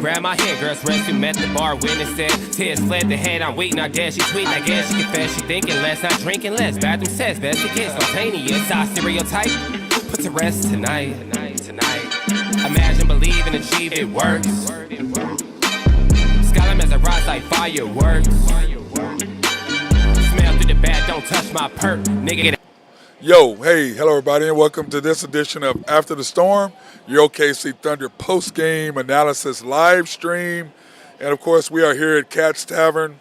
grabbed my hand. Girls rescue met the bar, witness said. Tears fled the head, I'm waiting, I guess she tweet. I guess she confessed, she thinking less, not drinking less. Bathroom says, best it gets, spontaneous. Our stereotype, put to rest tonight. Imagine, believe, and achieve, it works. Skyline as a rise like fireworks. Smell through the bag, don't touch my perk, nigga. Yo, hey, hello everybody, and welcome to this edition of After the Storm, your OKC Thunder post-game analysis live stream. And of course, we are here at Tavern.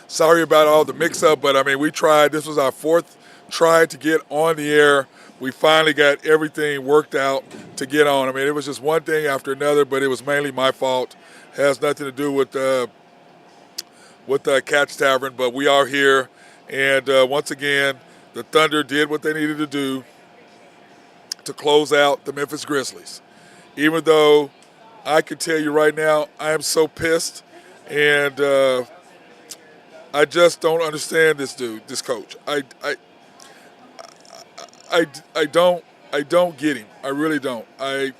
Sorry about all the mix-up, but I mean, we tried. This was our fourth try to get on the air. We finally got everything worked out to get on. I mean, it was just one thing after another, but it was mainly my fault. It has nothing to do with Catch Tavern, but we are here. And once again, the Thunder did what they needed to do to close out the Memphis Grizzlies. Even though I can tell you right now, I am so pissed, and I just don't understand this dude, this coach. I don't get him. I really don't. I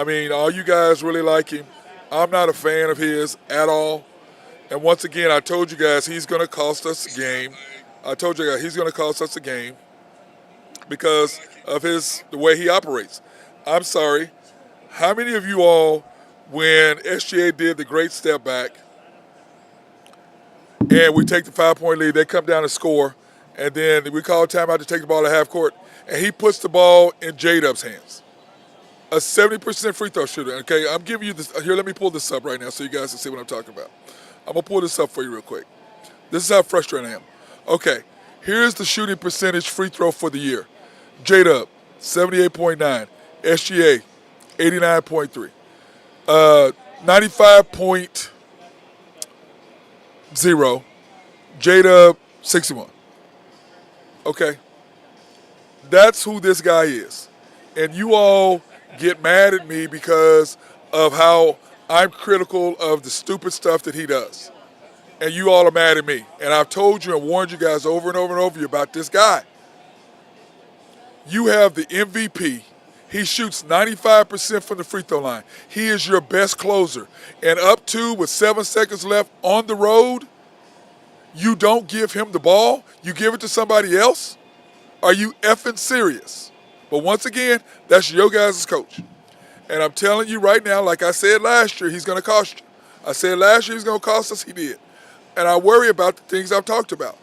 mean, all you guys really like him. I'm not a fan of his at all. And once again, I told you guys he's going to cost us a game. He's going to cost us a game because of the way he operates. I'm sorry. How many of you all, when SGA did the great step back and we take the 5-point lead, they come down and score, and then we call timeout to take the ball at half court, and he puts the ball in J-Dub's hands. A 70% free throw shooter. Okay, I'm giving you this. Here, let me pull this up right now so you guys can see what I'm talking about. I'm going to pull this up for you real quick. This is how frustrated I am. Okay, here's the shooting percentage free throw for the year. J-Dub, 78.9. SGA, 89.3. 95.0. J-Dub, 61. Okay, that's who this guy is. And you all get mad at me because of how I'm critical of the stupid stuff that he does. And you all are mad at me. And I've told you and warned you guys over and over and over about this guy. You have the MVP. He shoots 95% from the free throw line. He is your best closer. And up to, with 7 seconds left on the road, you don't give him the ball? You give it to somebody else? Are you effing serious? But once again, that's your guys' coach. And I'm telling you right now, like I said last year, he's going to cost you. I said last year he's going to cost us. He did. And I worry about the things I've talked about.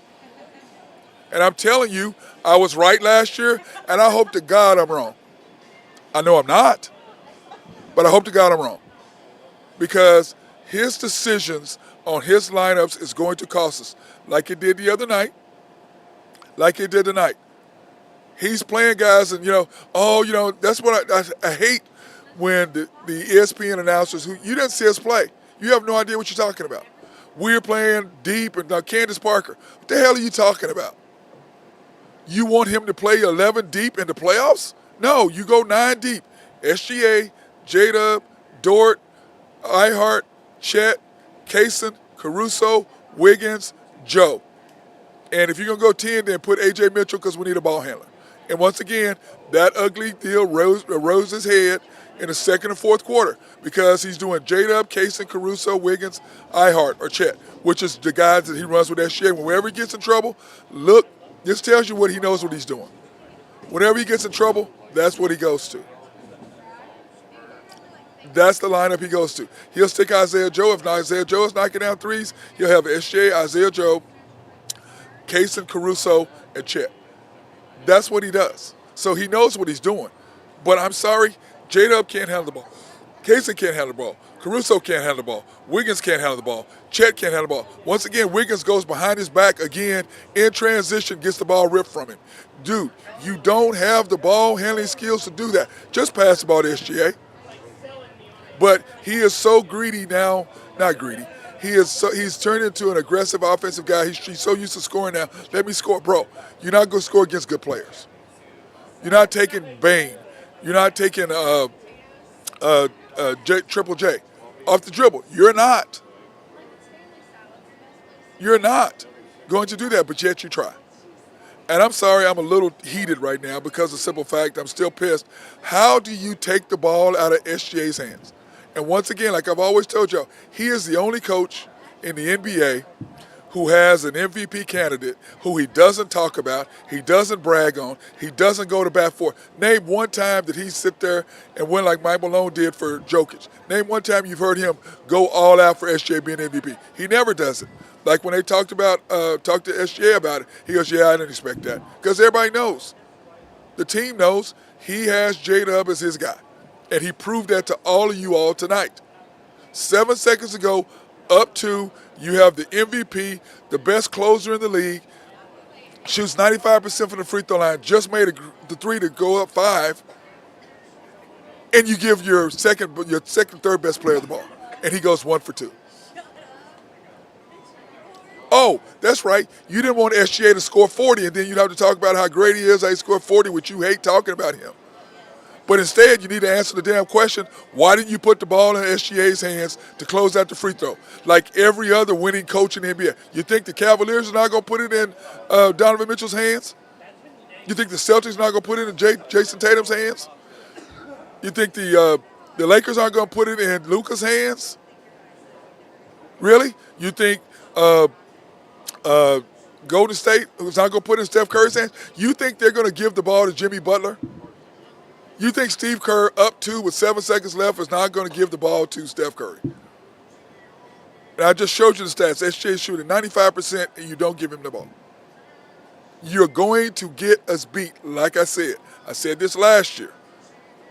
And I'm telling you, I was right last year, and I hope to God I'm wrong. I know I'm not, but I hope to God I'm wrong. Because his decisions on his lineups is going to cost us, like it did the other night, like it did tonight. He's playing guys, and, that's what I hate when the ESPN announcers, who you didn't see us play. You have no idea what you're talking about. We're playing deep, and Candace Parker. What the hell are you talking about? You want him to play 11 deep in the playoffs? No, you go 9 deep. SGA, J-Dub, Dort, Ihart, Chet, Kaysen, Caruso, Wiggins, Joe. And if you're going to go 10, then put A.J. Mitchell because we need a ball handler. And once again, that ugly deal rose his head in the second and fourth quarter because he's doing J-Dub, Kaysen, Caruso, Wiggins, Ihart, or Chet, which is the guys that he runs with SGA. Whenever he gets in trouble, look, this tells you what he knows what he's doing. Whenever he gets in trouble, that's what he goes to. That's the lineup he goes to. He'll stick Isaiah Joe. If Isaiah Joe is knocking down threes, he'll have SGA, Isaiah Joe, Kaysen, Caruso, and Chet. That's what he does. So he knows what he's doing. But I'm sorry, J-Dub can't handle the ball. Kaysen can't handle the ball. Caruso can't handle the ball. Wiggins can't handle the ball. Chet can't handle the ball. Once again, Wiggins goes behind his back again in transition, gets the ball ripped from him. Dude, you don't have the ball handling skills to do that. Just pass the ball to SGA. But he is so greedy now. Not greedy. He's turned into an aggressive offensive guy. He's so used to scoring now. Let me score. Bro, you're not going to score against good players. You're not taking Bane. You're not taking Triple J off the dribble. You're not. You're not going to do that, but yet you try. And I'm sorry, I'm a little heated right now because of the simple fact I'm still pissed. How do you take the ball out of SGA's hands? And once again, like I've always told y'all, he is the only coach in the NBA who has an MVP candidate who he doesn't talk about, he doesn't brag on, he doesn't go to bat for. Name one time that he sit there and win like Mike Malone did for Jokic. Name one time you've heard him go all out for SGA being MVP. He never does it. Like when they talked to SGA about it, he goes, yeah, I didn't expect that. Because everybody knows. The team knows he has J-Dub as his guy. And he proved that to all of you all tonight. 7 seconds ago, up 2, you have the MVP, the best closer in the league, shoots 95% from the free throw line, just made the 3 to go up 5, and you give your second, third best player the ball, and he goes 1 for 2. Oh, that's right. You didn't want SGA to score 40, and then you'd have to talk about how great he is, how he scored 40, which you hate talking about him. But instead, you need to answer the damn question, why didn't you put the ball in SGA's hands to close out the free throw? Like every other winning coach in the NBA. You think the Cavaliers are not going to put it in Donovan Mitchell's hands? You think the Celtics are not going to put it in Jason Tatum's hands? You think the Lakers aren't going to put it in Luka's hands? Really? You think Golden State, who's not going to put it in Steph Curry's hands? You think they're going to give the ball to Jimmy Butler? You think Steve Kerr, up 2 with 7 seconds left, is not going to give the ball to Steph Curry? And I just showed you the stats. SJ is shooting 95% and you don't give him the ball. You're going to get us beat, like I said. I said this last year.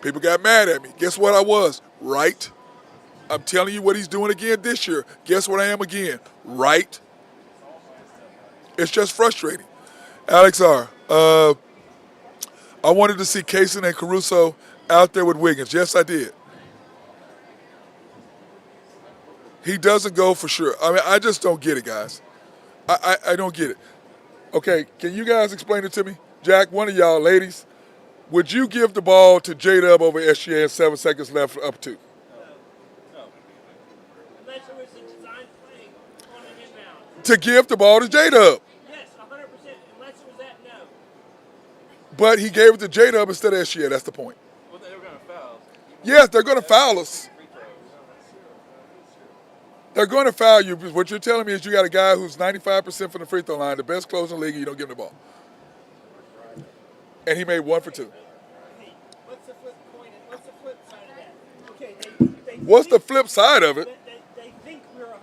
People got mad at me. Guess what I was? Right. I'm telling you what he's doing again this year. Guess what I am again? Right. It's just frustrating. Alex R., I wanted to see Kaysen and Caruso out there with Wiggins. Yes, I did. He doesn't go for sure. I mean, I just don't get it, guys. I don't get it. Okay, can you guys explain it to me? Jack, one of y'all ladies, would you give the ball to J-Dub over SGA and 7 seconds left up 2? No. Unless it was a design play on an inbound. To give the ball to J-Dub. Yes, 100%. Unless it was that, no. But he gave it to J-Dub instead of SGA. That's the point. Well, they were going to foul. Yes, they're going to foul us. They're going to foul you. What you're telling me is you got a guy who's 95% from the free throw line, the best closer in the league, and you don't give him the ball. And he made 1 for 2. Hey, what's the flip side of that? Okay, What's the flip side of it? They think we're 100%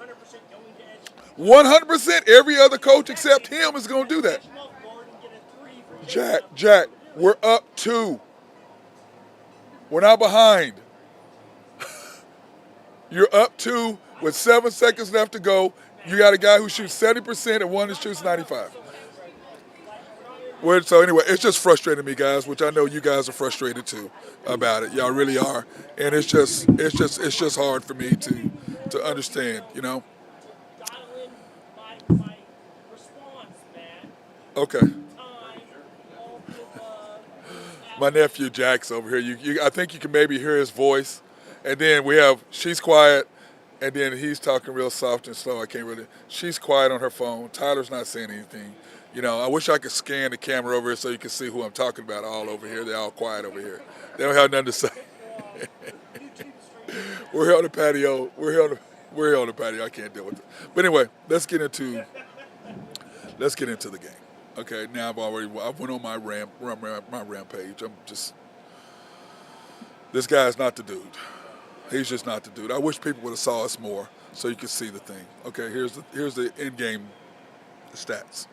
going to edge. 100%. Every other coach except him is going to do that. Jack, we're up 2. We're not behind. You're up 2 with 7 seconds left to go. You got a guy who shoots 70% and one that shoots 95. So anyway, it's just frustrating me, guys, which I know you guys are frustrated too about it. Y'all really are, and it's just hard for me to understand, you know. My response, man. Okay. My nephew Jack's over here. I think you can maybe hear his voice, and then she's quiet, and then he's talking real soft and slow. She's quiet on her phone. Tyler's not saying anything. You know, I wish I could scan the camera over here so you can see who I'm talking about all over here. They're all quiet over here. They don't have nothing to say. We're here on the patio. We're here on the patio. I can't deal with it. But anyway, let's get into the game. Okay, now I went on my rampage. This guy's not the dude. He's just not the dude. I wish people would have saw us more so you could see the thing. Okay, here's the in-game stats.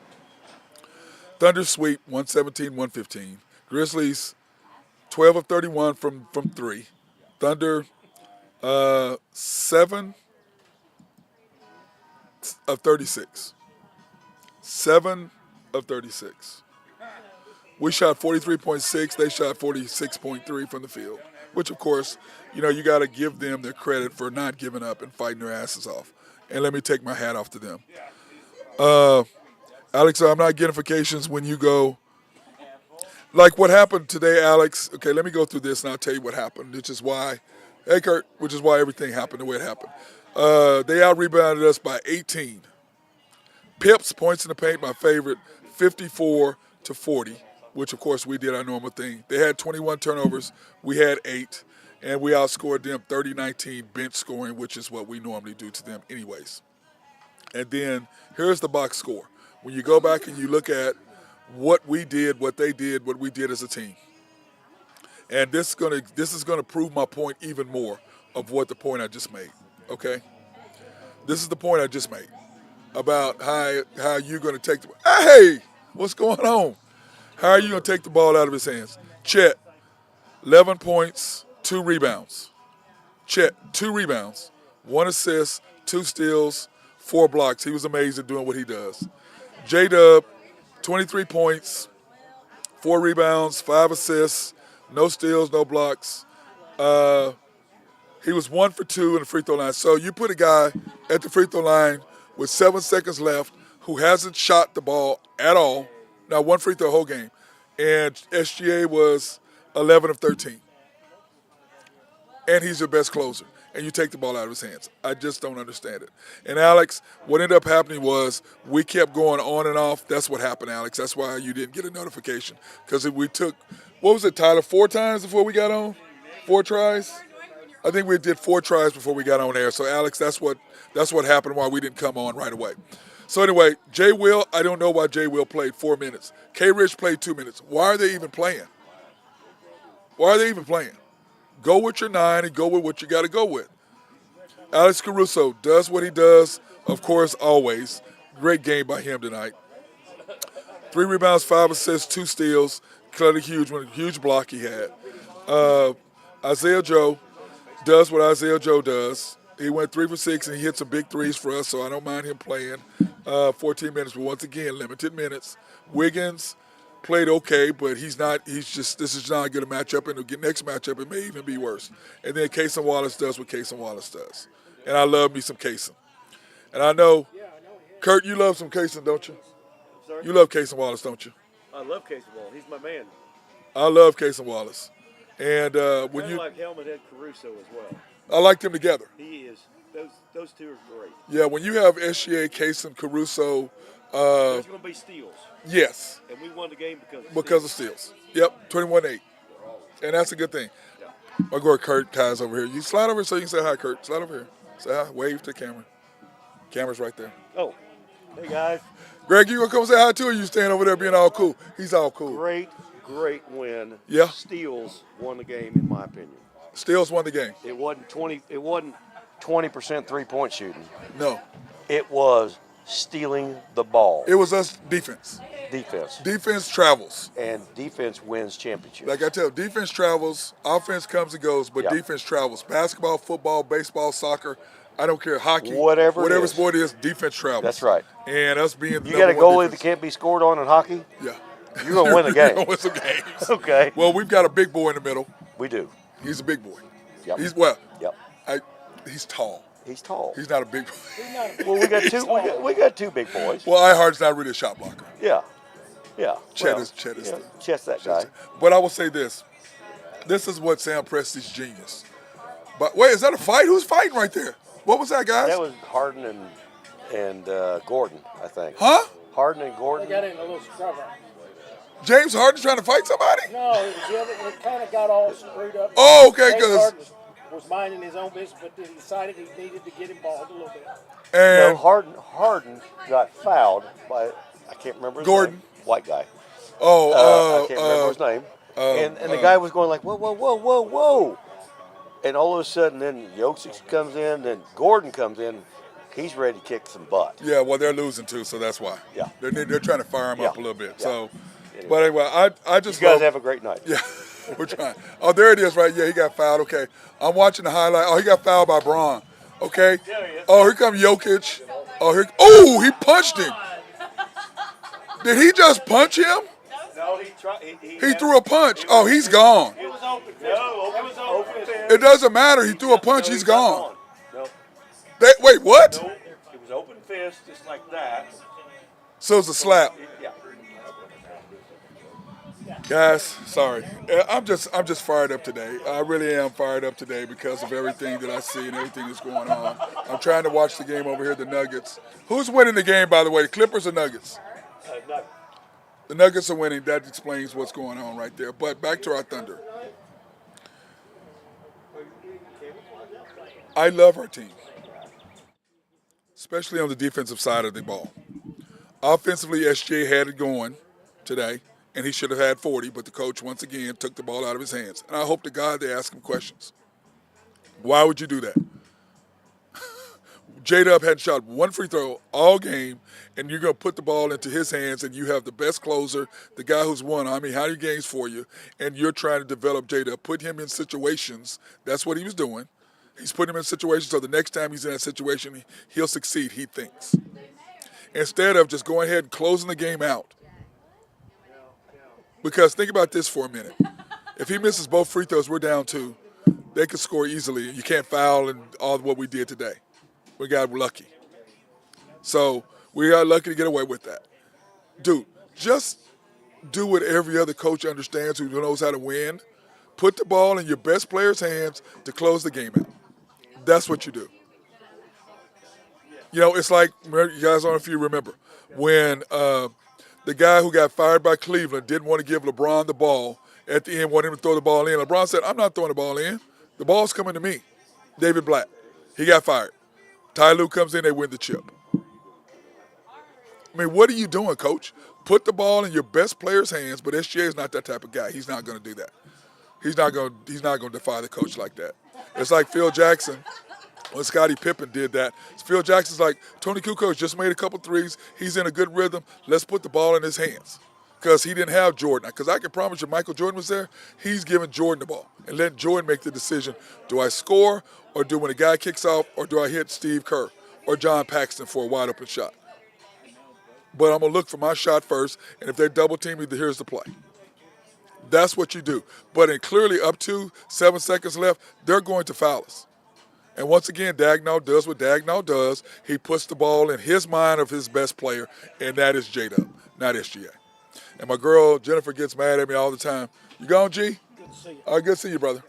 Thunder sweep, 117-115. Grizzlies, 12 of 31 from 3. Thunder, 7 of 36. 7 of 36. We shot 43.6. They shot 46.3 from the field, which, of course, you know, you got to give them their credit for not giving up and fighting their asses off. And let me take my hat off to them. Alex, I'm not getting notifications when you go. Like what happened today, Alex. Okay, let me go through this and I'll tell you what happened, which is why everything happened the way it happened. They out-rebounded us by 18. Pips, points in the paint, my favorite, 54-40, which, of course, we did our normal thing. They had 21 turnovers. We had 8. and we outscored them 30-19 bench scoring, which is what we normally do to them anyways. And then here's the box score. When you go back and you look at what we did, what they did, what we did as a team. And this is gonna prove my point even more of what the point I just made. Okay? This is the point I just made about how you're gonna take the hey, what's going on? How are you gonna take the ball out of his hands? Chet, 11 points, 2 rebounds. Chet, 2 rebounds, 1 assist, 2 steals, 4 blocks. He was amazing doing what he does. J-Dub, 23 points, 4 rebounds, 5 assists, no steals, no blocks. He was 1 for 2 in the free throw line. So you put a guy at the free throw line with 7 seconds left who hasn't shot the ball at all, not 1 free throw whole game, and SGA was 11 of 13. And he's your best closer, and you take the ball out of his hands. I just don't understand it. And, Alex, what ended up happening was we kept going on and off. That's what happened, Alex. That's why you didn't get a notification. Because we took, what was it, Tyler, 4 times before we got on? 4 tries? I think we did 4 tries before we got on air. So, Alex, that's what happened why we didn't come on right away. So, anyway, Jay Will, I don't know why Jay Will played 4 minutes. K. Rich played 2 minutes. Why are they even playing? Why are they even playing? Go with your 9 and go with what you got to go with. Alex Caruso does what he does, of course, always. Great game by him tonight. 3 rebounds, 5 assists, 2 steals. Cut a huge block he had. Isaiah Joe does what Isaiah Joe does. He went 3 for 6 and he hit some big threes for us, so I don't mind him playing. 14 minutes, but once again, limited minutes. Wiggins played okay, but this is not a good matchup, and the next matchup it may even be worse. And then Cason Wallace does what Cason Wallace does. And I love me some Cason. And I know, Kurt, you love some Cason, don't you? Sorry? You love Cason Wallace, don't you? I love Casey Ball. He's my man. I love Cason Wallace. And when Kind you, of like Helmet Head Caruso as well. I like them together. He is. Those two are great. Yeah, when you have SGA, Cason, Caruso, There's going to be steals. yes, And we won the game because of steals. Yep, 21-8. And that's a good thing. Yeah. My girl Kurt Kai's over here. You slide over so you can say hi, Kurt. Slide over here. Say hi. Wave to the camera. Camera's right there. Oh, hey guys. Greg, you gonna come say hi too, or you staying over there being all cool? He's all cool. Great win. Yeah. Steals won the game in my opinion. Steals won the game. It wasn't 20% 3-point shooting. No. It was stealing the ball. It was us defense. Defense. Defense travels. And defense wins championships. Like I tell you, defense travels, offense comes and goes, but Yeah. defense travels. Basketball, football, baseball, soccer, I don't care, hockey. Whatever it is. sport it is, defense travels. That's right. And us being the You got a number one goalie that defense. can't be scored on in hockey? Yeah. You're going to win the game. You're gonna win some games. Okay. Well, we've got a big boy in the middle. We do. He's a big boy. Yep. Yep. Yep. He's tall. He's tall. He's not a big boy. Well, we got two. We got 2 big boys. Well, Ihart's not really a shot blocker. Yeah. Yeah. Chet Well, is yeah, Chet's that guy. But I will say this. This is what Sam Presti's genius. But wait, is that a fight? Who's fighting right there? What was that, guys? That was Harden and Gordon, I think. Huh? Harden and Gordon. Got in a little struggle. James Harden trying to fight somebody? No, it was the other. It kind of got all screwed up. Oh, okay, James 'cause- Harden was minding his own business, but then he decided he needed to get involved a little bit. And Harden got fouled by, I can't remember his Gordon. name. White guy. oh, I can't remember his name. And the guy was going like, whoa, whoa, whoa, whoa, whoa. And all of a sudden, then Jokic comes in, then Gordon comes in. He's ready to kick some butt. yeah, well, they're losing too, so that's why. Yeah. They're trying to fire him up a Yeah. little bit. Yeah. So, Anyway. but anyway, I just You guys love- have a great night. Yeah, we're trying. Oh, there it is, right? Yeah, he got fouled. Okay, I'm watching the highlight. Oh, he got fouled by Braun. Okay. Oh, here comes Jokic. Oh, he punched him. Did he just punch him? No, he tried. He threw a punch. Oh, he's gone. It was open. No, it was open. It doesn't matter. He threw a punch. He's gone. No, Wait, what? no, it was open fist, just like that. So it's a slap. Yeah. Guys, sorry. I'm just fired up today. I really am fired up today because of everything that I see and everything that's going on. I'm trying to watch the game over here, the Nuggets. Who's winning the game, by the way, the Clippers or Nuggets? No. The Nuggets are winning. That explains what's going on right there. But back to our Thunder. I love our team, especially on the defensive side of the ball. Offensively, SJ had it going today, and he should have had 40, but the coach, once again, took the ball out of his hands. And I hope to God they ask him questions. Why would you do that? J-Dub hadn't shot one free throw all game, and you're going to put the ball into his hands, and you have the best closer, the guy who's won how many games for you, and you're trying to develop J-Dub. Put him in situations. That's what he was doing. He's putting him in situations so the next time he's in that situation, he'll succeed, he thinks. Instead of just going ahead and closing the game out. Because think about this for a minute. If he misses both free throws, we're down 2. They could score easily. You can't foul and all what we did today. We got lucky. So we got lucky to get away with that. Dude, just do what every other coach understands who knows how to win. Put the ball in your best player's hands to close the game out. That's what you do. You know, it's like, you guys, I don't know if you remember, when the guy who got fired by Cleveland didn't want to give LeBron the ball at the end, wanted him to throw the ball in. LeBron said, I'm not throwing the ball in. The ball's coming to me. David Blatt. He got fired. Ty Lue comes in, they win the chip. I mean, what are you doing, coach? Put the ball in your best player's hands, but SGA is not that type of guy. He's not going to do that. He's not going to defy the coach like that. It's like Phil Jackson when Scottie Pippen did that. Phil Jackson's like, Tony Kukoc just made a couple threes. He's in a good rhythm. Let's put the ball in his hands. Because he didn't have Jordan. Because I can promise you, Michael Jordan was there. He's giving Jordan the ball and letting Jordan make the decision. Do I score, or do when a guy kicks off, or do I hit Steve Kerr or John Paxson for a wide open shot? But I'm going to look for my shot first, and if they double team me, here's the play. That's what you do. But in clearly up to 7 seconds left, they're going to foul us. And once again, Dagnall does what Dagnall does. He puts the ball in his mind of his best player, and that is J-Dub, not SGA. And my girl, Jennifer, gets mad at me all the time. You gone, G? Good to see you. Good to see you, brother.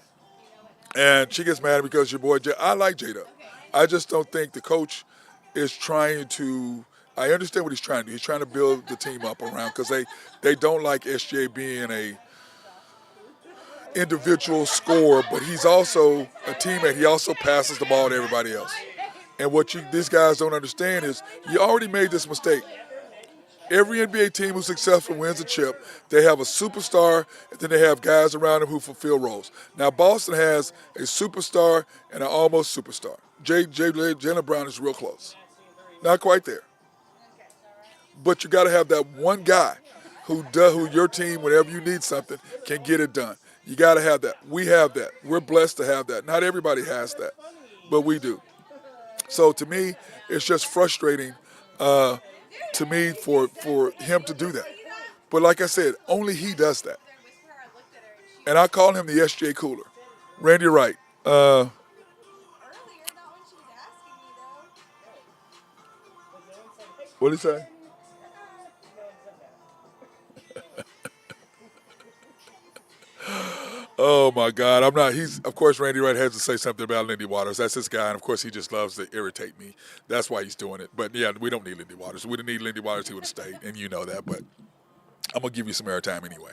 And she gets mad at me because your boy, I like J-Dub. I just don't think the coach is trying to, I understand what he's trying to do. He's trying to build the team up around because they don't like SGA being a individual scorer, but he's also a teammate. He also passes the ball to everybody else. And what these guys don't understand is you already made this mistake. Every NBA team who's successful wins a chip. They have a superstar, and then they have guys around them who fulfill roles. Now, Boston has a superstar and an almost superstar. Jaylen Brown is real close. Not quite there. But you got to have that one guy who your team, whenever you need something, can get it done. You got to have that. We have that. We're blessed to have that. Not everybody has that, but we do. So to me, it's just frustrating to me for him to do that. But like I said, only he does that. And I call him the SJ Cooler. Randy Wright. What did he say? Oh my God, I'm not. Of course, Randy Wright has to say something about Lindy Waters. That's his guy, and of course, he just loves to irritate me. That's why he's doing it. But yeah, we don't need Lindy Waters. We didn't need Lindy Waters. He would have stayed, and you know that. But I'm gonna give you some airtime anyway.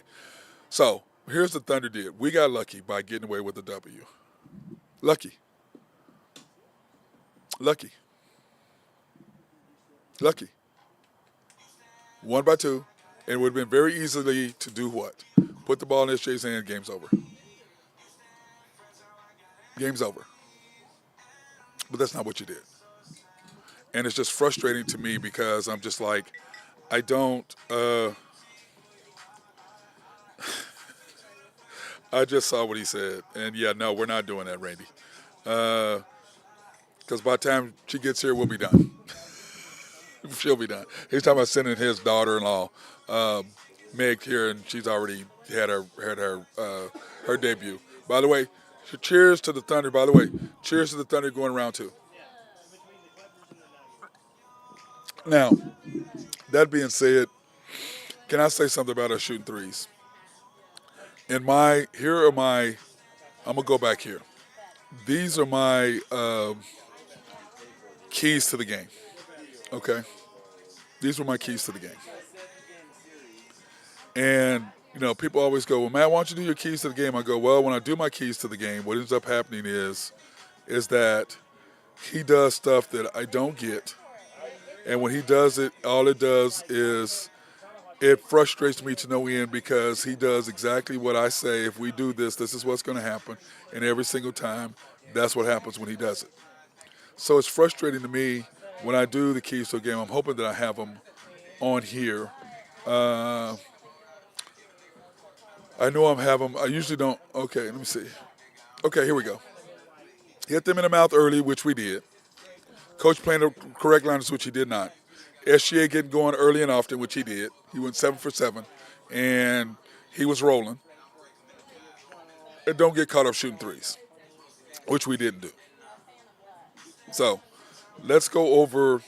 So here's the Thunder did. We got lucky by getting away with the W. Lucky. 1 by 2, and it would have been very easily to do what? Put the ball in SJ's hand. Game's over. Game's over. But that's not what you did. And it's just frustrating to me because I'm just like, I don't, I just saw what he said. And yeah, no, we're not doing that, Randy. Because by the time she gets here, we'll be done. She'll be done. He's talking about sending his daughter-in-law, Meg, here, and she's already had her debut. By the way, cheers to the Thunder. By the way, cheers to the Thunder going round 2. Now, that being said, can I say something about us shooting threes? I'm going to go back here. These are my keys to the game, okay? These were my keys to the game. And, you know, people always go, well, Matt, why don't you do your keys to the game? I go, well, when I do my keys to the game, what ends up happening is is that he does stuff that I don't get. And when he does it, all it does is it frustrates me to no end because he does exactly what I say. If we do this, this is what's going to happen. And every single time, that's what happens when he does it. So it's frustrating to me when I do the Keys to a Game. I'm hoping that I have them on here. I know I'm having them. I usually don't. Okay, let me see. Okay, here we go. Hit them in the mouth early, which we did. Coach playing the correct liners, which he did not. SGA getting going early and often, which he did. He went 7 for 7, and he was rolling. And don't get caught up shooting threes, which we didn't do. So let's go over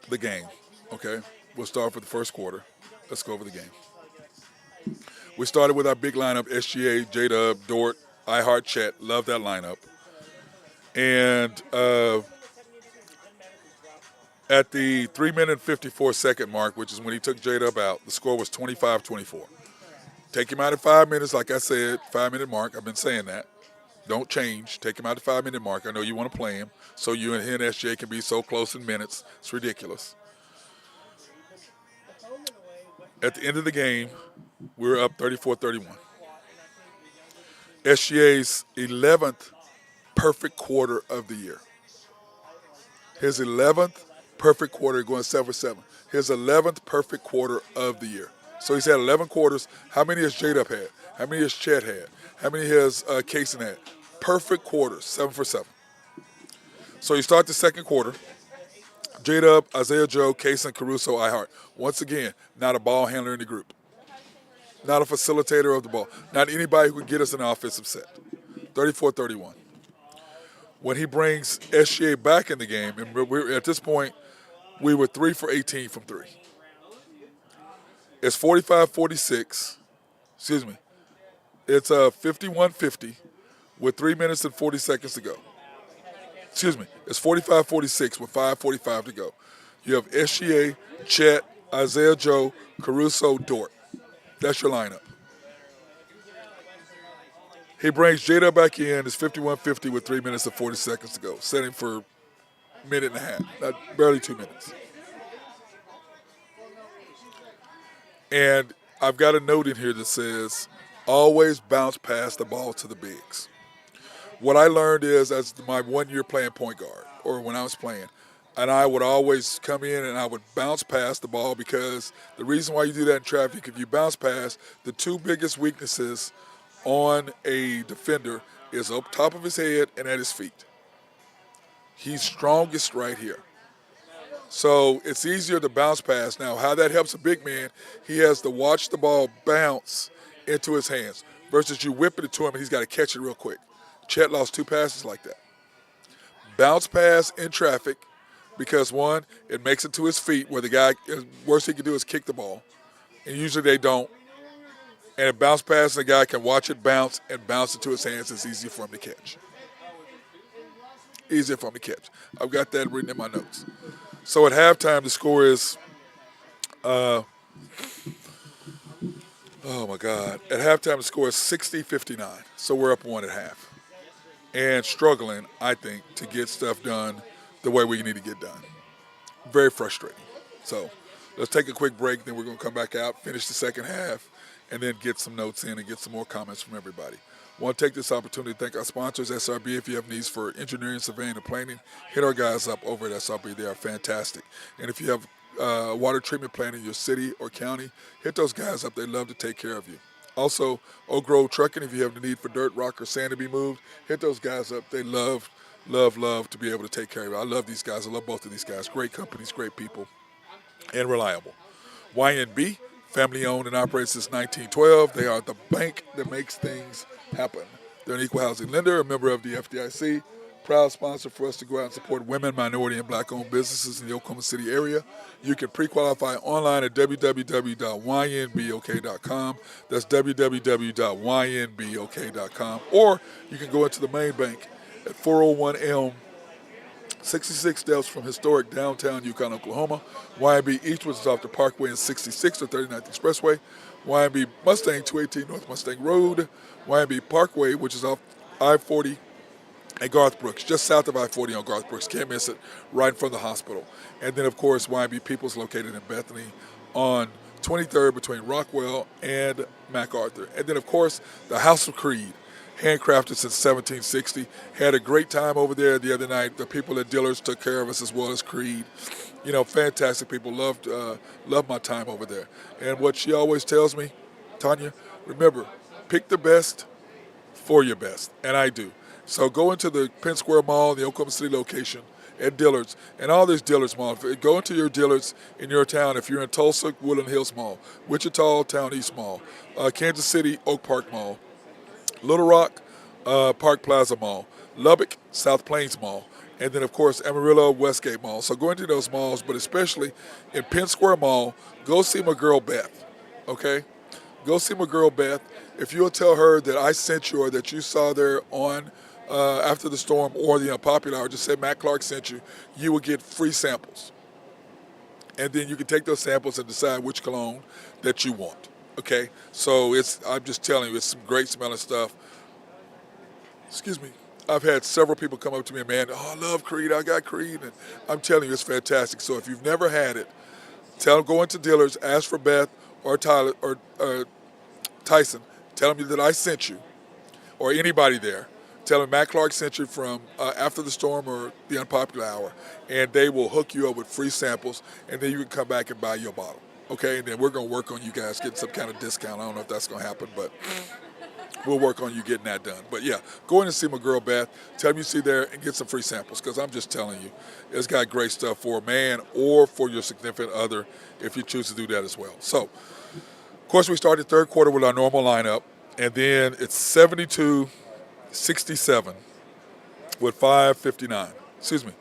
the game, okay? We'll start with the first quarter. Let's go over the game. We started with our big lineup, SGA, J-Dub, Dort, iHeart, Chet. Love that lineup. And at the 3-minute and 54-second mark, which is when he took J-Dub out, the score was 25-24. Take him out at 5 minutes, like I said, 5-minute mark. I've been saying that. Don't change. Take him out at 5-minute mark. I know you want to play him, so you and he and SJ can be so close in minutes. It's ridiculous. At the end of the game, we were up 34-31. SGA's 11th perfect quarter of the year. His 11th perfect quarter, going 7 for 7. His 11th perfect quarter of the year. So he's had 11 quarters. How many has J-Dub had? How many has Chet had? How many has Kaysen had? Perfect quarters, 7 for 7. So you start the second quarter. J-Dub, Isaiah Joe, Kaysen, Caruso, iHeart. Once again, not a ball handler in the group. Not a facilitator of the ball. Not anybody who can get us an offensive set. 34-31. When he brings SGA back in the game, and we're at this point, we were 3 for 18 from 3. It's 45-46. Excuse me. It's 51-50 with 3 minutes and 40 seconds to go. Excuse me. It's 45-46 with 5:45 to go. You have SGA, Chet, Isaiah Joe, Caruso, Dort. That's your lineup. He brings J-Dub back in. It's 51-50 with 3 minutes and 40 seconds to go. Setting for a minute and a half, barely 2 minutes. And I've got a note in here that says, always bounce past the ball to the bigs. What I learned is, as my 1 year playing point guard, or when I was playing, and I would always come in and I would bounce past the ball, because the reason why you do that in traffic, if you bounce past, the two biggest weaknesses on a defender is up top of his head and at his feet. He's strongest right here. So it's easier to bounce past. Now, how that helps a big man, he has to watch the ball bounce into his hands versus you whipping it to him and he's got to catch it real quick. Chet lost 2 passes like that. Bounce pass in traffic because, one, it makes it to his feet where the guy, worst he can do is kick the ball. And usually they don't. And a bounce pass, the guy can watch it bounce and bounce into his hands. It's easier for him to catch. Easier for him to catch. I've got that written in my notes. So at halftime, the score is, oh my God. At halftime, the score is 60-59. So we're up 1 at half. And struggling, I think, to get stuff done the way we need to get done. Very frustrating. So let's take a quick break, then we're going to come back out, finish the second half, and then get some notes in and get some more comments from everybody. I want to take this opportunity to thank our sponsors, SRB. If you have needs for engineering, surveying, and planning, hit our guys up over at SRB. They are fantastic. And if you have water treatment plant in your city or county, hit those guys up. They love to take care of you. Also, Oak Grove Trucking, if you have the need for dirt, rock, or sand to be moved, hit those guys up. They love to be able to take care of you. I love these guys. I love both of these guys. Great companies, great people, and reliable. YNB, family owned and operated since 1912. They are the bank that makes things happen. They're an equal housing lender, a member of the FDIC, proud sponsor for us to go out and support women, minority, and black-owned businesses in the Oklahoma City area. You can pre-qualify online at www.ynbok.com. That's www.ynbok.com. Or you can go into the main bank at 401 Elm, 66 steps from historic downtown Yukon, Oklahoma. YNB Eastwood is off the Parkway and 66 or 39th Expressway. YNB Mustang, 218 North Mustang Road. YNB Parkway, which is off I-40 and Garth Brooks, just south of I-40 on Garth Brooks. Can't miss it, right in front of the hospital. And then, of course, YB Peoples located in Bethany on 23rd between Rockwell and MacArthur. And then, of course, the House of Creed, handcrafted since 1760. Had a great time over there the other night. The people at Dillard's took care of us as well as Creed. You know, fantastic people. Loved my time over there. And what she always tells me, Tanya, remember, pick the best for your best. And I do. So go into the Penn Square Mall, the Oklahoma City location, at Dillard's, and all these Dillard's malls. Go into your Dillard's in your town. If you're in Tulsa, Woodland Hills Mall, Wichita, Town East Mall, Kansas City, Oak Park Mall, Little Rock, Park Plaza Mall, Lubbock, South Plains Mall, and then, of course, Amarillo, Westgate Mall. So go into those malls, but especially in Penn Square Mall, go see my girl Beth, okay? Go see my girl Beth. If you'll tell her that I sent you or that you saw there on After the Storm or the Unpopular Hour, just say Matt Clark sent you, you will get free samples. And then you can take those samples and decide which cologne that you want, okay? So I'm just telling you, it's some great smelling stuff. Excuse me. I've had several people come up to me and, man, oh, I love Creed, I got Creed. And I'm telling you, it's fantastic. So if you've never had it, go into Dillard's, ask for Beth or Tyler or Tyson. Tell them that I sent you, or anybody there. Tell them Matt Clark sent you from After the Storm or the Unpopular Hour, and they will hook you up with free samples, and then you can come back and buy your bottle. Okay, and then we're going to work on you guys getting some kind of discount. I don't know if that's going to happen, but we'll work on you getting that done. But, yeah, go in and see my girl Beth. Tell them you see there and get some free samples, because I'm just telling you, it's got great stuff for a man or for your significant other if you choose to do that as well. So, of course, we started third quarter with our normal lineup, and then it's 72-67 with 5:59. Excuse me.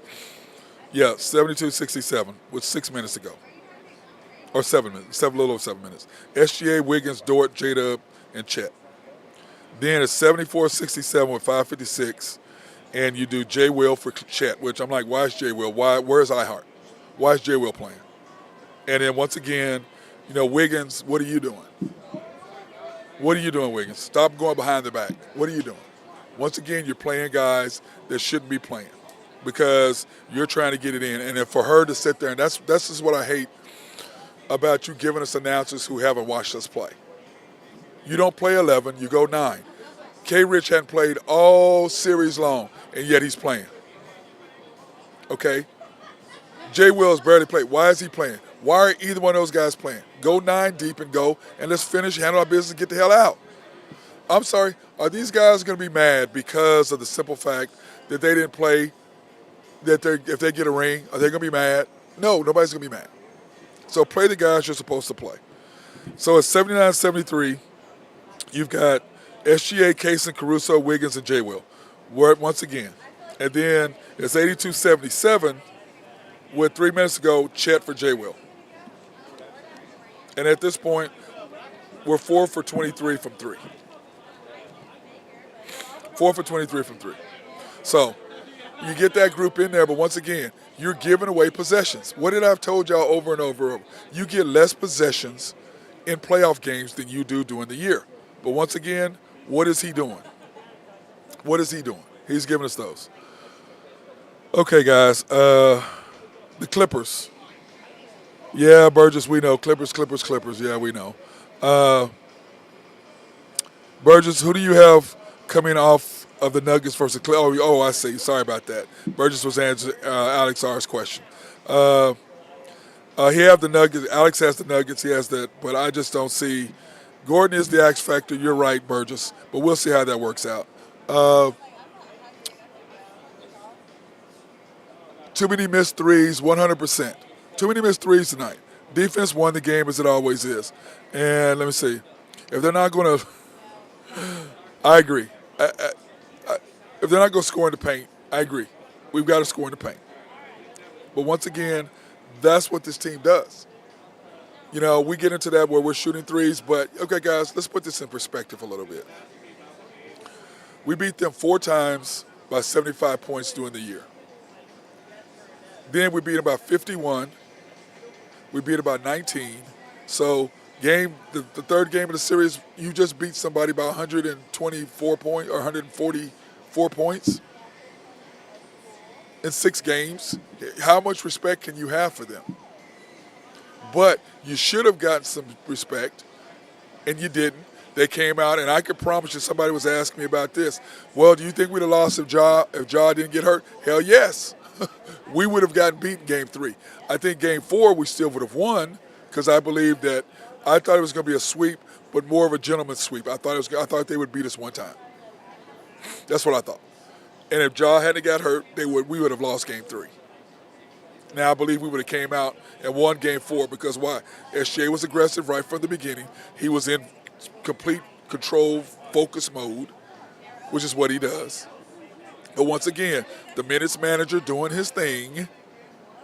Yeah, 72-67 with 6 minutes to go. Or 7 minutes, a little over 7 minutes. SGA, Wiggins, Dort, J-Dub, and Chet. Then it's 74-67 with 5:56, and you do J. Will for Chet, which I'm like, why is J. Will? Where's iHeart? Why is J. Will playing? And then once again, you know, Wiggins, what are you doing? What are you doing, Wiggins? Stop going behind the back. What are you doing? Once again, you're playing guys that shouldn't be playing because you're trying to get it in. And then for her to sit there, and that's just what I hate about you giving us announcers who haven't watched us play. You don't play 11, you go 9. K. Rich hadn't played all series long, and yet he's playing. Okay? Jay Will's barely played. Why is he playing? Why are either one of those guys playing? Go 9 deep and go, and let's finish, handle our business, and get the hell out. I'm sorry, are these guys going to be mad because of the simple fact that they didn't play, that if they get a ring, are they going to be mad? No, nobody's going to be mad. So play the guys you're supposed to play. So it's 79-73. You've got SGA, Kaysen, Caruso, Wiggins, and J. Will. Once again. And then it's 82-77 with 3 minutes to go, Chet for J. Will. And at this point, we're 4 for 23 from 3. 4 for 23 from 3. So you get that group in there, but once again, you're giving away possessions. What did I have told y'all over and over? You get less possessions in playoff games than you do during the year. But once again, what is he doing? What is he doing? He's giving us those. Okay, guys. The Clippers. Yeah, Burgess, we know. Clippers. Yeah, we know. Burgess, who do you have coming off of the Nuggets versus Clippers? Oh, I see. Sorry about that. Burgess was answering Alex R's question. He have the Nuggets. Alex has the Nuggets. He has that. But I just don't see. Gordon is the X factor. You're right, Burgess. But we'll see how that works out. Too many missed threes, 100%. Too many missed threes tonight. Defense won the game as it always is. And let me see. If they're not going to – I agree. If they're not going to score in the paint, I agree. We've got to score in the paint. But once again, that's what this team does. You know, we get into that where we're shooting threes, but, okay, guys, let's put this in perspective a little bit. We beat them 4 times by 75 points during the year. Then we beat about 51. We beat about 19. So the third game of the series, you just beat somebody by 124 points or 144 points. in 6 games. How much respect can you have for them? But you should have gotten some respect, and you didn't. They came out, and I could promise you somebody was asking me about this. Well, do you think we'd have lost if Ja didn't get hurt? Hell yes. We would have gotten beat in Game 3. I think Game 4 we still would have won because I believe that I thought it was going to be a sweep, but more of a gentleman's sweep. I thought they would beat us one time. That's what I thought. And if Ja hadn't got hurt, we would have lost Game 3. Now I believe we would have came out and won Game 4 because why? SGA was aggressive right from the beginning. He was in complete control, focus mode, which is what he does. But once again, the minutes manager doing his thing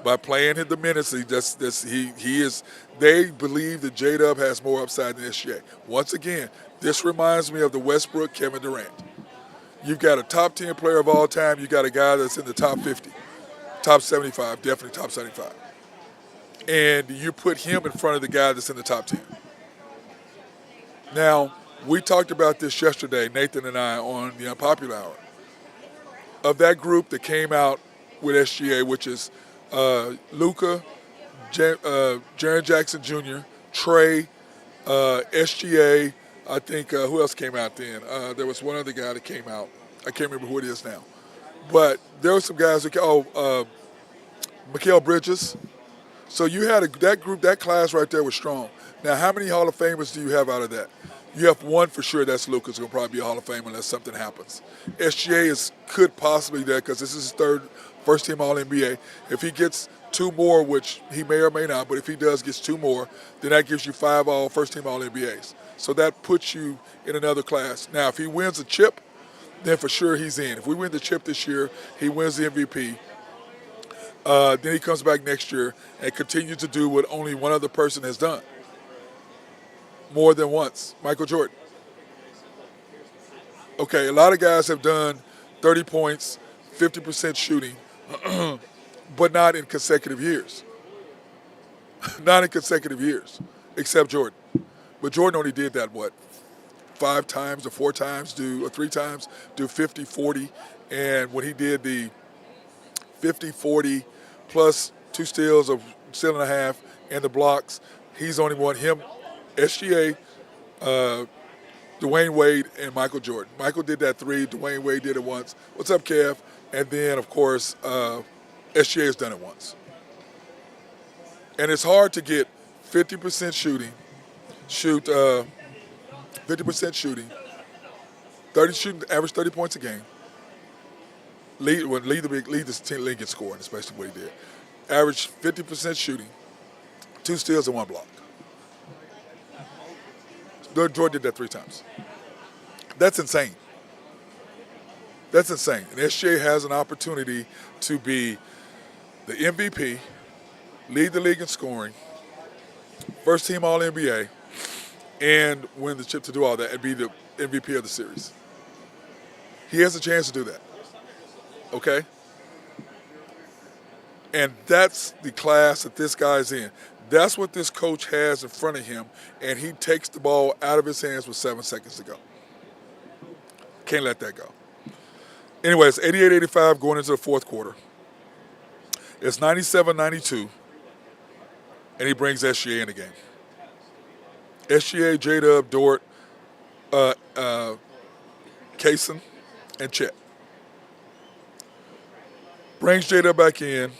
by playing the minutes. They believe that J-Dub has more upside than SGA. Once again, this reminds me of the Westbrook Kevin Durant. You've got a top 10 player of all time. You got a guy that's in the top 50, top 75, definitely top 75. And you put him in front of the guy that's in the top 10. Now, we talked about this yesterday, Nathan and I, on the Unpopular Hour. Of that group that came out with SGA, which is Luka, Jaren Jackson Jr., Trey, SGA, I think, who else came out then? There was one other guy that came out. I can't remember who it is now. But there were some guys Mikal Bridges. So you had that group, that class right there was strong. Now, how many Hall of Famers do you have out of that? You have one for sure. That's Luka's going to probably be a Hall of Famer unless something happens. SGA could possibly there because this is his first-team All-NBA. If he gets 2 more, which he may or may not, but if he gets 2 more, then that gives you 5 first-team All-NBAs. So that puts you in another class. Now, if he wins a chip, then for sure he's in. If we win the chip this year, he wins the MVP. Then he comes back next year and continues to do what only one other person has done. More than once, Michael Jordan. Okay, a lot of guys have done 30 points, 50% shooting, but not in consecutive years. Not in consecutive years, except Jordan. But Jordan only did that, 5 times or 4 times, or 3 times, do 50, 40. And when he did the 50, 40, plus 2 steals, a steal and a half, and the blocks, he's only won him. SGA, Dwayne Wade, and Michael Jordan. Michael did that 3. Dwayne Wade did it once. What's up, Kev? And then, of course, SGA has done it once. And it's hard to get 50% shooting, 50% shooting, 30 shooting, average 30 points a game. Lead the team league in scoring, especially what he did. Average 50% shooting, 2 steals and 1 block. Jordan did that 3 times. That's insane. That's insane. And SGA has an opportunity to be the MVP, lead the league in scoring, first team All-NBA, and win the chip to do all that and be the MVP of the series. He has a chance to do that. Okay? And that's the class that this guy's in. That's what this coach has in front of him, and he takes the ball out of his hands with 7 seconds to go. Can't let that go. Anyway, it's 88-85 going into the fourth quarter. It's 97-92, and he brings SGA in the game. SGA, J-Dub, Dort, Kaysen, and Chet. Brings J-Dub back in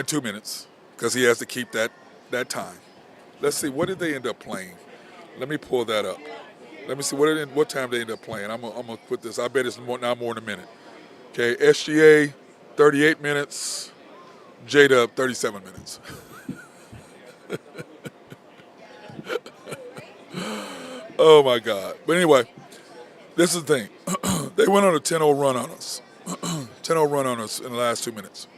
2 minutes because he has to keep that time. Let's see, what did they end up playing? Let me pull that up. Let me see what time they end up playing. I'm gonna put this. I bet it's not more than a minute. Okay, SGA 38 minutes, J-Dub 37 minutes. Oh my God! But anyway, this is the thing. They went on a 10-0 run on us. 10-0 run on us in the last 2 minutes.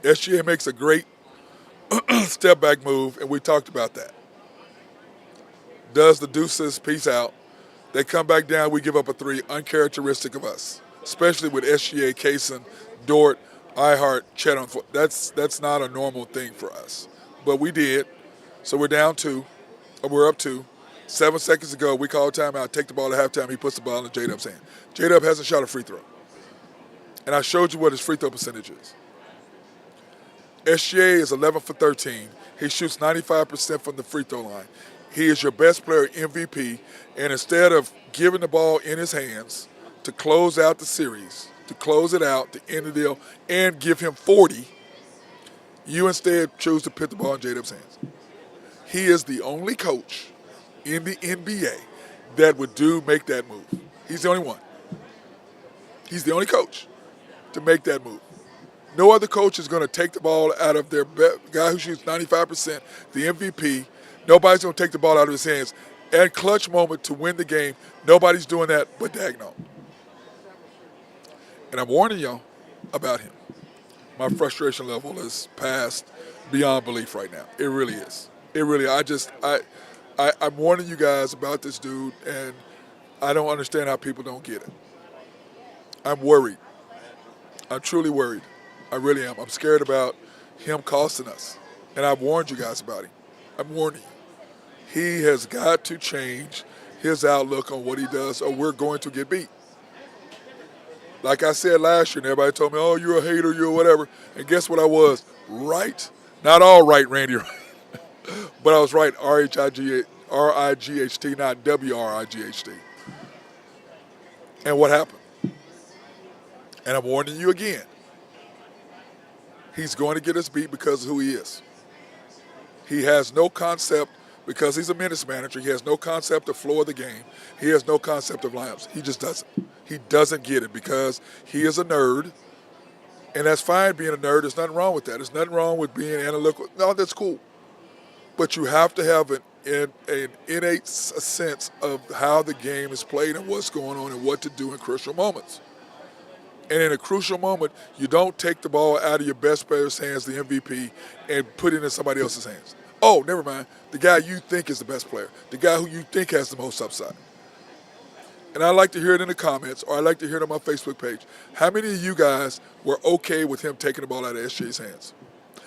SGA makes a great step back move, and we talked about that. Does the deuces, peace out. They come back down, we give up a 3, uncharacteristic of us, especially with SGA, Kaysen, Dort, Ihart, Chet on foot. That's not a normal thing for us. But we did. So we're down 2, or we're up 2. 7 seconds to go, we call timeout, take the ball at halftime, he puts the ball in J-Dub's hand. J-Dub hasn't shot a free throw. And I showed you what his free throw percentage is. SGA is 11 for 13. He shoots 95% from the free throw line. He is your best player, MVP, and instead of giving the ball in his hands to close out the series, to close it out, to end the deal, and give him 40, you instead choose to put the ball in J-Dub's hands. He is the only coach in the NBA that would make that move. He's the only one. He's the only coach to make that move. No other coach is going to take the ball out of their guy who shoots 95%, the MVP. Nobody's going to take the ball out of his hands. At clutch moment to win the game, nobody's doing that but Dagno. And I'm warning y'all about him. My frustration level is past beyond belief right now. It really is. It really, I'm warning you guys about this dude, and I don't understand how people don't get it. I'm worried. I'm truly worried. I really am. I'm scared about him costing us. And I've warned you guys about him. I'm warning you. He has got to change his outlook on what he does, or we're going to get beat. Like I said last year, and everybody told me, oh, you're a hater, you're whatever. And guess what I was? Right. Not all right, Randy. But I was right, R-I-G-H-T, not W-R-I-G-H-T. And what happened? And I'm warning you again. He's going to get us beat because of who he is. He has no concept, because he's a minutes manager, he has no concept of flow of the game. He has no concept of lineups. He just doesn't. He doesn't get it because he is a nerd. And that's fine being a nerd. There's nothing wrong with that. There's nothing wrong with being analytical. No, that's cool. But you have to have an innate sense of how the game is played and what's going on and what to do in crucial moments. And in a crucial moment, you don't take the ball out of your best player's hands, the MVP, and put it in somebody else's hands. Oh, never mind. The guy you think is the best player. The guy who you think has the most upside. And I'd like to hear it in the comments, or I'd like to hear it on my Facebook page. How many of you guys were okay with him taking the ball out of SJ's hands?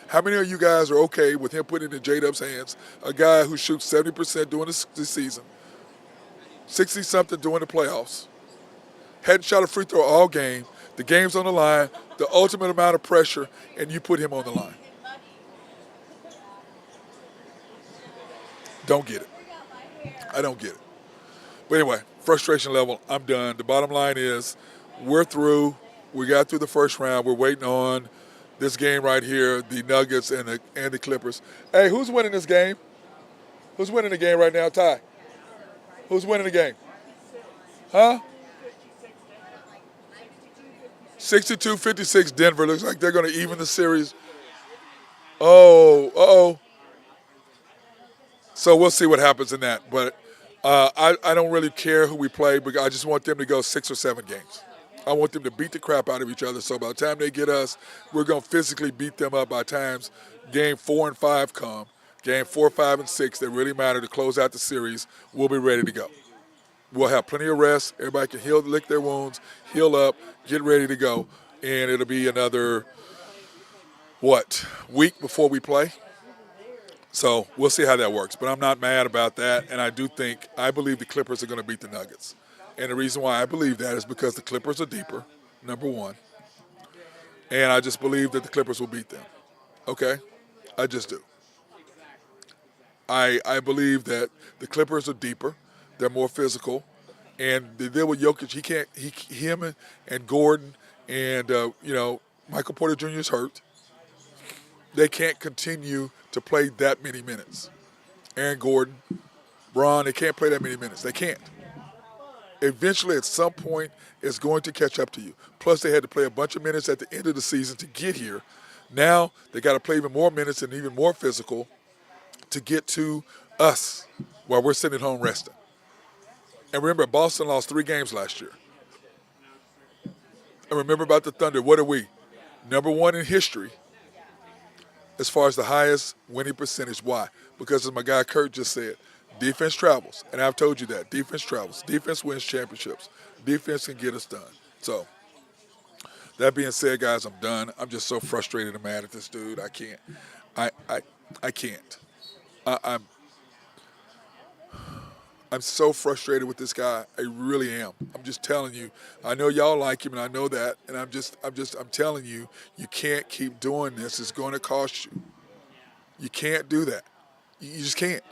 How many of you guys are okay with him putting it in J-Dub's hands, a guy who shoots 70% during this season, 60-something during the playoffs, hadn't shot a free throw all game, the game's on the line, the ultimate amount of pressure, and you put him on the line? Don't get it. I don't get it. But anyway, frustration level, I'm done. The bottom line is we're through. We got through the first round. We're waiting on this game right here, the Nuggets and the Clippers. Hey, who's winning this game? Who's winning the game right now, Ty? Who's winning the game? Huh? 62-56 Denver. Looks like they're going to even the series. Oh, uh-oh. So we'll see what happens in that. But I don't really care who we play, but I just want them to go 6 or 7 games. I want them to beat the crap out of each other. So by the time they get us, we're going to physically beat them up by times game 4 and 5 come. Game 4, 5, and 6 that really matter to close out the series, we'll be ready to go. We'll have plenty of rest. Everybody can lick their wounds, heal up, get ready to go. And it'll be another, week before we play? So we'll see how that works. But I'm not mad about that. And I believe the Clippers are going to beat the Nuggets. And the reason why I believe that is because the Clippers are deeper, number one. And I just believe that the Clippers will beat them. Okay? I just do. I believe that the Clippers are deeper. They're more physical. And the deal with Jokic, him and Gordon and, Michael Porter Jr. is hurt. They can't continue to play that many minutes. Aaron Gordon, Braun, they can't play that many minutes. They can't. Eventually, at some point, it's going to catch up to you. Plus, they had to play a bunch of minutes at the end of the season to get here. Now, they got to play even more minutes and even more physical to get to us while we're sitting at home resting. And remember, Boston lost 3 games last year. And remember about the Thunder, what are we? Number 1 in history as far as the highest winning percentage. Why? Because as my guy Kurt just said, defense travels. And I've told you that. Defense travels. Defense wins championships. Defense can get us done. So, that being said, guys, I'm done. I'm just so frustrated and mad at this dude. I can't. I can't. I'm so frustrated with this guy. I really am. I'm just telling you. I know y'all like him, and I know that. And I'm telling you, you can't keep doing this. It's going to cost you. You can't do that. You just can't.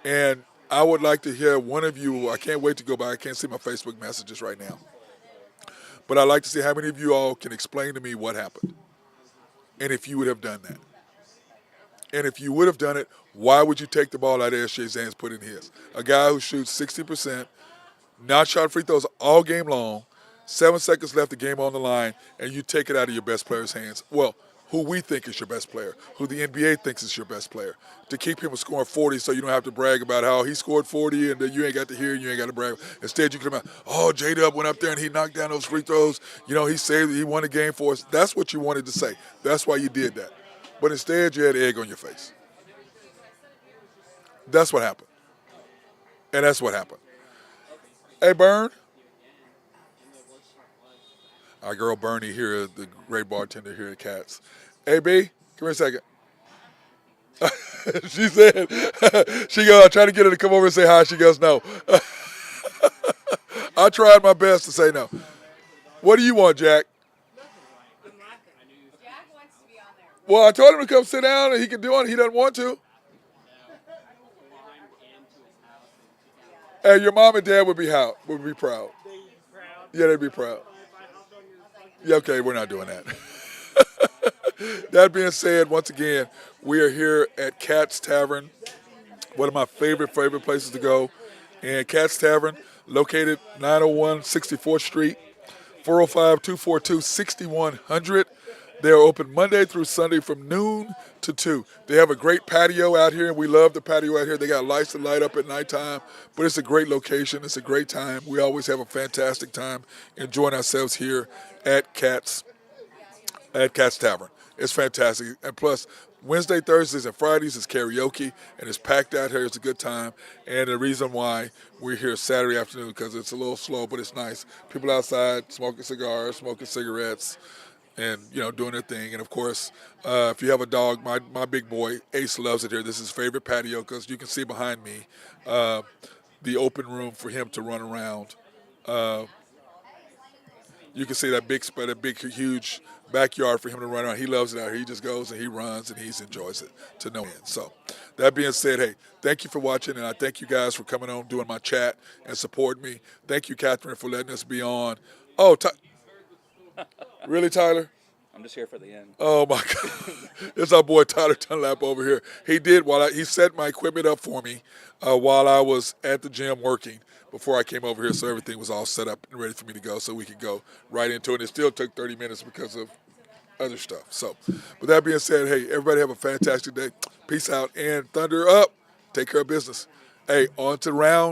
And I would like to hear one of you. I can't wait to go by. I can't see my Facebook messages right now. But I'd like to see how many of you all can explain to me what happened. And if you would have done that. And if you would have done it, why would you take the ball out of SJ's hands, put it in his? A guy who shoots 60%, not shot free throws all game long, 7 seconds left, the game on the line, and you take it out of your best player's hands. Well, who we think is your best player, who the NBA thinks is your best player, to keep him from scoring 40 so you don't have to brag about how he scored 40 and then you ain't got to hear and you ain't got to brag. Instead, you come out, oh, J-Dub went up there and he knocked down those free throws. You know, he saved it. He won the game for us. That's what you wanted to say. That's why you did that. But instead, you had egg on your face. That's what happened. And that's what happened. Hey, Bern. Our girl Bernie here, the great bartender here at Cats. Hey, B, come here a second. She said, she goes, I tried to get her to come over and say hi. She goes, no. I tried my best to say no. What do you want, Jack? Jack wants to be on there. Well, I told him to come sit down and he can do it. He doesn't want to. Hey, your mom and dad would be proud. Yeah, they'd be proud. Yeah, okay, we're not doing that. That being said, once again, we are here at Cat's Tavern, one of my favorite places to go. And Cat's Tavern, located 901 64th Street, 405-242-6100. They're open Monday through Sunday from noon to 2. They have a great patio out here, and we love the patio out here. They got lights to light up at nighttime, but it's a great location. It's a great time. We always have a fantastic time enjoying ourselves here at Cat's Tavern. It's fantastic. And plus, Wednesday, Thursdays, and Fridays is karaoke, and it's packed out here. It's a good time. And the reason why we're here Saturday afternoon, because it's a little slow, but it's nice. People outside smoking cigars, smoking cigarettes, and, you know, doing their thing. And, of course, if you have a dog, my big boy, Ace, loves it here. This is his favorite patio because you can see behind me the open room for him to run around. You can see that big, huge backyard for him to run around. He loves it out here. He just goes and he runs and he enjoys it to no end. So, that being said, hey, thank you for watching, and I thank you guys for coming on, doing my chat, and supporting me. Thank you, Catherine, for letting us be on. Oh, really, Tyler? I'm just here for the end. Oh, my God. It's our boy Tyler Dunlap over here. He did, he set my equipment up for me while I was at the gym working before I came over here, so everything was all set up and ready for me to go so we could go right into it. It still took 30 minutes because of other stuff. So, with that being said, hey, everybody have a fantastic day. Peace out, and thunder up. Take care of business. Hey, on to round